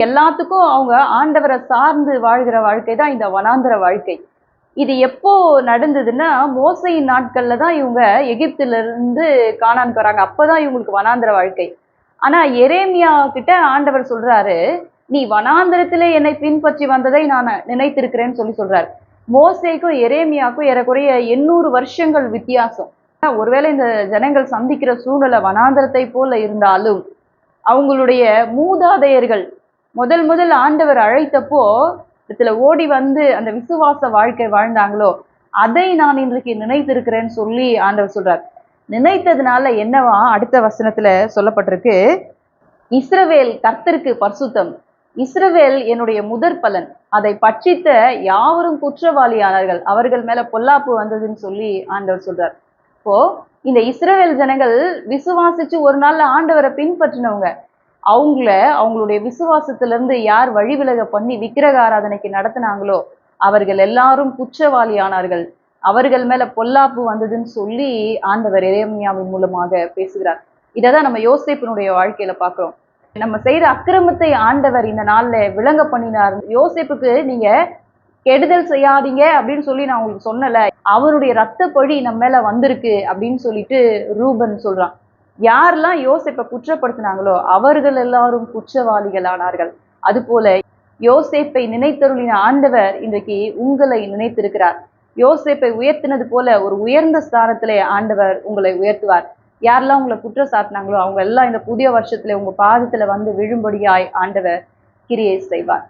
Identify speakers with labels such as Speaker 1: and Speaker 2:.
Speaker 1: எல்லாத்துக்கும் அவங்க ஆண்டவரை சார்ந்து வாழ்கிற வாழ்க்கை தான் இந்த வனாந்தர வாழ்க்கை. இது எப்போ நடந்ததுன்னா, மோசேயின் நாட்கள்ல தான் இவங்க எகிப்தில இருந்து கானானுக்கு வராங்க. அப்பதான் இவங்களுக்கு வனாந்தர வாழ்க்கை. ஆனா எரேமியா கிட்ட ஆண்டவர் சொல்றாரு, "நீ வனாந்தரத்திலே என்னை பின்பற்றி வந்ததை நான் நினைத்திருக்கிறேன்னு" சொல்றாரு. மோசேக்கும் எரேமியாவுக்கும் ஏறக்குறைய 800 வருஷங்கள் வித்தியாசம். ஒருவேளை இந்த ஜனங்கள் சந்திக்கிற சூழ்நிலை வனாந்தரத்தை போல இருந்தாலும், அவங்களுடைய மூதாதையர்கள் முதல் ஆண்டவர் அழைத்தப்போ இடத்துல ஓடி வந்து அந்த விசுவாச வாழ்க்கை வாழ்ந்தாங்களோ, அதை நான் இன்றைக்கு நினைத்திருக்கிறேன்னு சொல்லி ஆண்டவர் சொல்றார். நினைத்ததுனால என்னவா அடுத்த வசனத்துல சொல்லப்பட்டிருக்கு, இஸ்ரவேல் கர்த்தருக்கு பரிசுத்தம், இஸ்ரவேல் என்னுடைய முதற் பலன், அதை பட்சித்த யாவரும் குற்றவாளியானார்கள், அவர்கள் மேல பொல்லாப்பு வந்ததுன்னு சொல்லி ஆண்டவர் சொல்றார். இப்போ இந்த இஸ்ரவேல் ஜனங்கள் விசுவாசிச்சு ஒரு நாள்ல ஆண்டவரை பின்பற்றினவங்க. அவங்களுடைய விசுவாசத்துல இருந்து யார் வழிவிலக பண்ணி விக்கிரக ஆராதனைக்கு நடத்தினாங்களோ அவர்கள் எல்லாரும் குற்றவாளி ஆனார்கள், அவர்கள் மேல பொல்லாப்பு வந்ததுன்னு சொல்லி ஆண்டவர் எரேமியாவின் மூலமாக பேசுகிறார். இததான் நம்ம யோசேப்பினுடைய வாழ்க்கையில பாக்குறோம். நம்ம செய்த அக்கிரமத்தை ஆண்டவர் இந்த நாள்ல விளங்க பண்ணினார். யோசேப்புக்கு நீங்க கெடுதல் செய்யாதீங்க அப்படின்னு சொல்லி நான் உங்களுக்கு சொன்னல, அவருடைய ரத்த பழி நம்ம மேல வந்திருக்கு அப்படின்னு சொல்லிட்டு ரூபன் சொல்றான். யாரெல்லாம் யோசேப்பை குற்றப்படுத்தினாங்களோ அவர்கள் எல்லாரும் குற்றவாளிகள் ஆனார்கள். அதுபோல யோசேப்பை நினைத்தருளின ஆண்டவர் இன்றைக்கு உங்களை நினைத்திருக்கிறார். யோசேப்பை உயர்த்தினது போல ஒரு உயர்ந்த ஸ்தானத்திலே ஆண்டவர் உங்களை உயர்த்துவார். யாரெல்லாம் உங்களை குற்றம் சாட்டினாங்களோ அவங்க எல்லாம் இந்த புதிய வருஷத்துல உங்க பாதத்துல வந்து விழும்படியாய் ஆண்டவர் கிரியை செய்வார்.